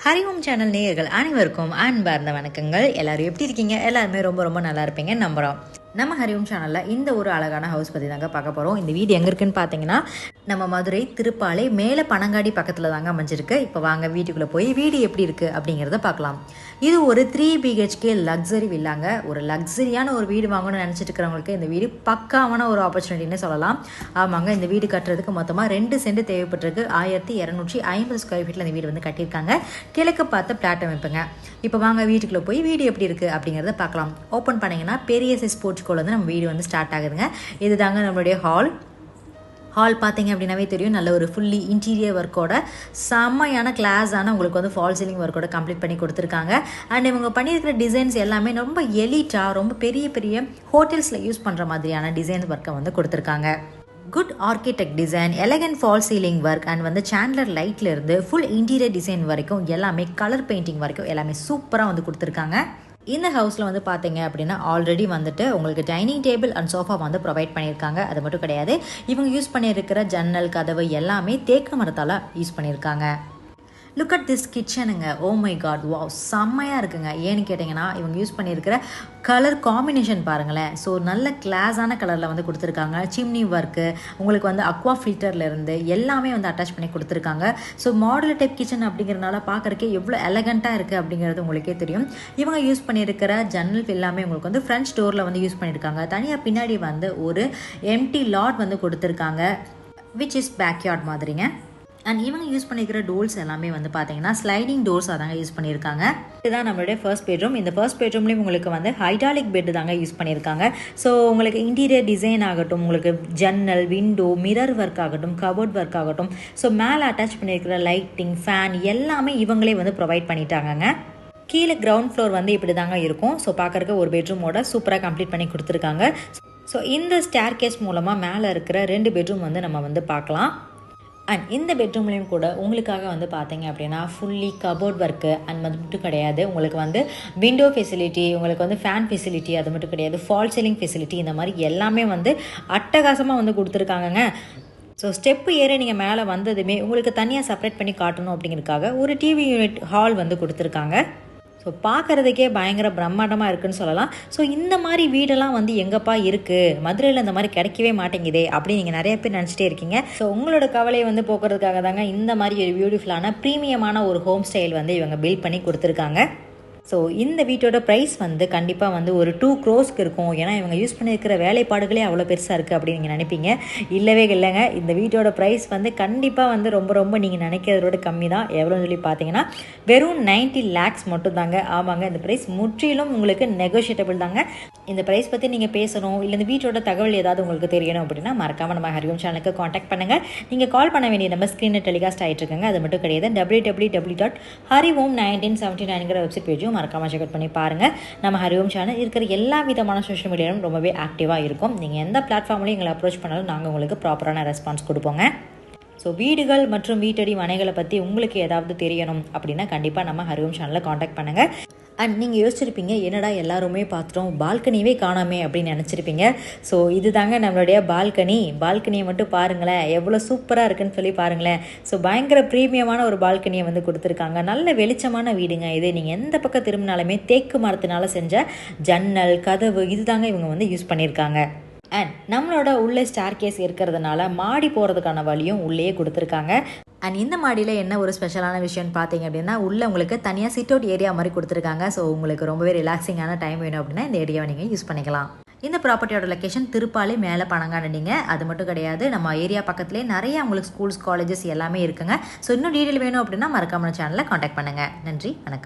ஹரி ஓம் channel நேயர்கள் அனைவருக்கும் அன்பார்ந்த வணக்கங்கள். எல்லாரும் எப்படி இருக்கீங்க? எல்லாருமே ரொம்ப ரொம்ப நல்லா இருப்பீங்கன்னு நம்புகிறோம். நம்ம ஹரி ஓம் சேனலில் இந்த ஒரு அழகான ஹவுஸ் பற்றி தாங்க பார்க்க போகிறோம். இந்த வீடு எங்கே இருக்குன்னு பார்த்தீங்கன்னா நம்ம மதுரை திருப்பாலை மேலே பனங்காடி பக்கத்தில் தாங்க அமைஞ்சிருக்கு. இப்போ வாங்க வீட்டுக்குள்ளே போய் வீடு எப்படி இருக்குது அப்படிங்கிறத பார்க்கலாம். இது ஒரு 3 BHK லக்ஸரி வில்லாங்க. ஒரு லக்ஸரியான ஒரு வீடு வாங்கணும்னு நினச்சிட்டு இருக்கிறவங்களுக்கு இந்த வீடு பக்காவான ஒரு ஆப்பர்ச்சுனிட்டின்னு சொல்லலாம். ஆமாங்க, இந்த வீடு கட்டுறதுக்கு மொத்தமாக 2 சென்ட் தேவைப்பட்டிருக்கு. 1250 ஸ்கொயர் ஃபீட்டில் இந்த வீடு வந்து கட்டியிருக்காங்க. கிழக்கு பார்த்து பிளாட் அமைப்புங்க. இப்போ வாங்க வீட்டுக்குள்ளே போய் வீடு எப்படி இருக்குது அப்படிங்கிறத பார்க்கலாம். ஓப்பன் பண்ணிங்கன்னா பெரிய சைஸ் போர்ச்சுகோல வந்து நம்ம வீடு வந்து ஸ்டார்ட் ஆகுதுங்க. இது தாங்க நம்மளுடைய ஹால் பார்த்தீங்க அப்படின்னாவே தெரியும். நல்ல ஒரு ஃபுல்லி இன்டீரியர் ஒர்க்கோட செம்மையான கிளாஸான உங்களுக்கு வந்து ஃபால் சீலிங் ஒர்க்கோட கம்ப்ளீட் பண்ணி கொடுத்துருக்காங்க. அண்ட் இவங்க பண்ணியிருக்கிற டிசைன்ஸ் எல்லாமே ரொம்ப எலிட்டாக ரொம்ப பெரிய பெரிய ஹோட்டல்ஸில் யூஸ் பண்ணுற மாதிரியான டிசைன் ஒர்க்கை வந்து கொடுத்துருக்காங்க. Good architect design, elegant fall ceiling work and வந்து சாண்ட்லர் லைட்ல இருந்து ஃபுல் இன்டீரியர் டிசைன் வரைக்கும் எல்லாமே கலர் பெயிண்டிங் வரைக்கும் எல்லாமே சூப்பராக வந்து கொடுத்துருக்காங்க. இந்த ஹவுஸில் வந்து பார்த்தீங்க அப்படின்னா ஆல்ரெடி வந்துட்டு உங்களுக்கு டைனிங் டேபிள் அண்ட் சோஃபா வந்து ப்ரொவைட் பண்ணியிருக்காங்க. அது மட்டும் கிடையாது, இவங்க யூஸ் பண்ணியிருக்கிற ஜன்னல் கதவு எல்லாமே தேக்கு மரத்தால் யூஸ் பண்ணியிருக்காங்க. லுக் அட் திஸ் கிச்சனுங்க. ஓ மை காட், வாவ், செம்மையாக இருக்குங்க. ஏன்னு கேட்டிங்கன்னா இவங்க யூஸ் பண்ணியிருக்கிற கலர் காம்பினேஷன் பாருங்களேன். ஸோ நல்ல கிளாஸான கலரில் வந்து கொடுத்துருக்காங்க. சிம்னி ஒர்க்கு உங்களுக்கு வந்து அக்வா ஃபில்டர்லேருந்து எல்லாமே வந்து அட்டாச் பண்ணி கொடுத்துருக்காங்க. ஸோ மாடுலர் டைப் கிச்சன் அப்படிங்கிறனால பார்க்குறக்கே எவ்வளோ எலகண்ட்டாக இருக்குது அப்படிங்கிறது உங்களுக்கே தெரியும். இவங்க யூஸ் பண்ணியிருக்கிற ஜன்னல் எல்லாமே உங்களுக்கு வந்து ஃப்ரெஞ்ச் டோரில் வந்து யூஸ் பண்ணியிருக்காங்க. தனியாக பின்னாடி வந்து ஒரு எம்டி லாட் வந்து கொடுத்துருக்காங்க, விச் இஸ் பேக்யார்ட் மாதிரிங்க. அண்ட் இவங்க யூஸ் பண்ணிக்கிற டோர்ஸ் எல்லாமே வந்து பார்த்தீங்கன்னா ஸ்லைடிங் டோர்ஸ் தாங்க யூஸ் பண்ணியிருக்காங்க. இதுதான் நம்மளுடைய ஃபர்ஸ்ட் பெட்ரூம். இந்த ஃபர்ஸ்ட் பெட்ரூம்லேயும் உங்களுக்கு வந்து ஹைட்ராலிக் பெட் தாங்க யூஸ் பண்ணியிருக்காங்க. ஸோ உங்களுக்கு இன்டீரியர் டிசைன் ஆகட்டும், உங்களுக்கு ஜன்னல், விண்டோ, மிரர் ஒர்க் ஆகட்டும், கபோர்ட் ஒர்க் ஆகட்டும், ஸோ மேலே அட்டாச் பண்ணியிருக்கிற லைட்டிங், ஃபேன் எல்லாமே இவங்களே வந்து ப்ரொவைட் பண்ணிட்டாங்கங்க. கீழே கிரவுண்ட் ஃப்ளோர் வந்து இப்படி தாங்க இருக்கும். ஸோ பார்க்குறக்கு ஒரு பெட்ரூமோட சூப்பராக கம்ப்ளீட் பண்ணி கொடுத்துருக்காங்க. ஸோ இந்த ஸ்டேர் கேஸ் மூலமாக மேலே இருக்கிற 2 பெட்ரூம் வந்து நம்ம வந்து பார்க்கலாம். அண்ட் இந்த பெட்ரூம்லேயும் கூட உங்களுக்காக வந்து பார்த்தீங்க அப்படின்னா ஃபுல்லி கபோர்ட் ஒர்க்கு அண்ட் அது மட்டும் கிடையாது, உங்களுக்கு வந்து விண்டோ ஃபெசிலிட்டி, உங்களுக்கு வந்து ஃபேன் ஃபெசிலிட்டி, அது மட்டும் கிடையாது ஃபால் சீலிங் ஃபெசிலிட்டி, இந்த மாதிரி எல்லாமே வந்து அட்டகாசமாக வந்து கொடுத்துருக்காங்கங்க. ஸோ ஸ்டெப்பு ஏறி நீங்கள் மேலே வந்ததுமே உங்களுக்கு தனியாக செப்பரேட் பண்ணி காட்டணும் அப்படிங்கிறதுக்காக ஒரு டிவி யூனிட் ஹால் வந்து கொடுத்துருக்காங்க. ஸோ பார்க்குறதுக்கே பயங்கர பிரம்மாண்டமாக இருக்குதுன்னு சொல்லலாம். ஸோ இந்த மாதிரி வீடெல்லாம் வந்து எங்கப்பா இருக்குது, மதுரையில் இந்த மாதிரி கிடைக்கவே மாட்டேங்குதே அப்படின்னு நீங்கள் நிறைய பேர் நினச்சிட்டே இருக்கீங்க. ஸோ உங்களோட கவலையை வந்து போக்குறதுக்காக தாங்க இந்த மாதிரி ஒரு பியூட்டிஃபுல்லான ப்ரீமியமான ஒரு ஹோம் ஸ்டைல் வந்து இவங்க பில்ட் பண்ணி கொடுத்துருக்காங்க. ஸோ இந்த வீட்டோட ப்ரைஸ் வந்து கண்டிப்பாக வந்து ஒரு 2 crores இருக்கும். ஏன்னா இவங்க யூஸ் பண்ணியிருக்கிற வேலைப்பாடுகளே அவ்வளோ பெருசாக இருக்குது அப்படின்னு நீங்கள் நினைப்பீங்க. இல்லவே இல்லைங்க, இந்த வீட்டோட ப்ரைஸ் வந்து கண்டிப்பாக வந்து ரொம்ப ரொம்ப நீங்கள் நினைக்கிறதோட கம்மி தான். எவ்வளோன்னு சொல்லி பார்த்தீங்கன்னா வெறும் 90 lakhs மட்டும் தாங்க. ஆமாங்க, இந்த ப்ரைஸ் முற்றிலும் உங்களுக்கு நெகோஷியேட்டபிள் தாங்க. இந்த ப்ரைஸ் பற்றி நீங்கள் பேசணும், இல்லை இந்த வீட்டோட தகவல் ஏதாவது உங்களுக்கு தெரியணும் அப்படின்னா மறக்காமல் நம்ம ஹரி ஓம் சேனலுக்கு காண்டாக்ட் பண்ணுங்கள். நீங்கள் கால் பண்ண வேண்டிய நம்பர் ஸ்க்ரீனில் டெலிகாஸ்ட் ஆகிட்டு இருக்குங்க. அது மட்டும் கிடையாது, www.hariom1979 வெப்சைட் பேஜும் மறக்காமல் செக் அவுட் பண்ணி பாருங்கள். நம்ம ஹரி ஓம் சேனல் இருக்கிற எல்லா விதமான சோஷியல் மீடியாவும் ரொம்பவே ஆக்டிவாக இருக்கும். நீங்கள் எந்த பிளாட்ஃபார்ம்லையும் எங்களை அப்ரோச் பண்ணாலும் நாங்கள் உங்களுக்கு ப்ராப்பரான ரெஸ்பான்ஸ் கொடுப்போங்க. ஸோ வீடுகள் மற்றும் வீட்டடி மனைகளை பற்றி உங்களுக்கு ஏதாவது தெரியணும் அப்படின்னா கண்டிப்பாக நம்ம ஹரி ஓம் சேனலில் காண்டாக்ட் பண்ணுங்கள். அண்ட் நீங்கள் யோசிச்சிருப்பீங்க, என்னடா எல்லாருமே பார்த்துட்டோம், பால்கனியே காணாமே அப்படின்னு நினச்சிருப்பீங்க. ஸோ இது தாங்க நம்மளுடைய பால்கனியை மட்டும் பாருங்களேன், எவ்வளோ சூப்பராக இருக்குன்னு சொல்லி பாருங்களேன். ஸோ பயங்கர ப்ரீமியமான ஒரு பால்கனியை வந்து கொடுத்துருக்காங்க. நல்ல வெளிச்சமான வீடுங்க இது. நீங்கள் எந்த பக்கம் திரும்பினாலுமே தேக்கு மரத்தினால செஞ்ச ஜன்னல், கதவு இது தாங்க இவங்க வந்து யூஸ் பண்ணியிருக்காங்க. அண்ட் நம்மளோட உள்ளே ஸ்டார் கேஸ் இருக்கிறதுனால மாடி போகிறதுக்கான வழியும் உள்ளேயே கொடுத்துருக்காங்க. அண்ட் இந்த மாடியில் என்ன ஒரு ஸ்பெஷலான விஷயம்னு பார்த்தீங்க அப்படின்னா உள்ளே உங்களுக்கு தனியாக சிட் அவுட் ஏரியா மாதிரி கொடுத்துருக்காங்க. ஸோ உங்களுக்கு ரொம்பவே ரிலாக்ஸிங்கான டைம் வேணும் அப்படின்னா இந்த ஏரியாவை நீங்கள் யூஸ் பண்ணிக்கலாம். இந்த ப்ராப்பர்ட்டியோட லொக்கேஷன் திருப்பாலை மேலே பனங்காடிங்க. அது மட்டும் கிடையாது, நம்ம ஏரியா பக்கத்துலேயே நிறைய உங்களுக்கு ஸ்கூல்ஸ், காலேஜஸ் எல்லாமே இருக்குங்க. ஸோ இன்னும் டீட்டெயில் வேணும் அப்படின்னா மறக்காம சேனலில் காண்டாக்ட் பண்ணுங்கள். நன்றி, வணக்கம்.